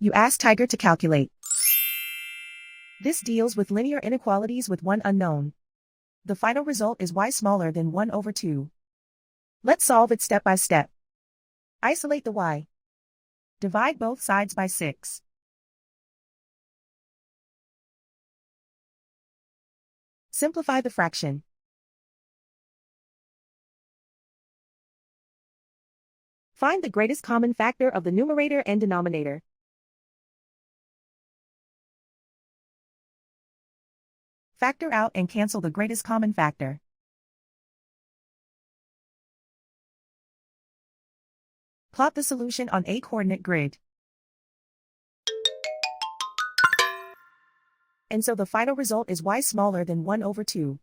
You ask Tiger to calculate. This deals with linear inequalities with one unknown. The final result is y smaller than 1 over 2. Let's solve it step by step. Isolate the y. Divide both sides by 6. Simplify the fraction. Find the greatest common factor of the numerator and denominator. Factor out and cancel the greatest common factor. Plot the solution on a coordinate grid. And so the final result is y smaller than 1 over 2.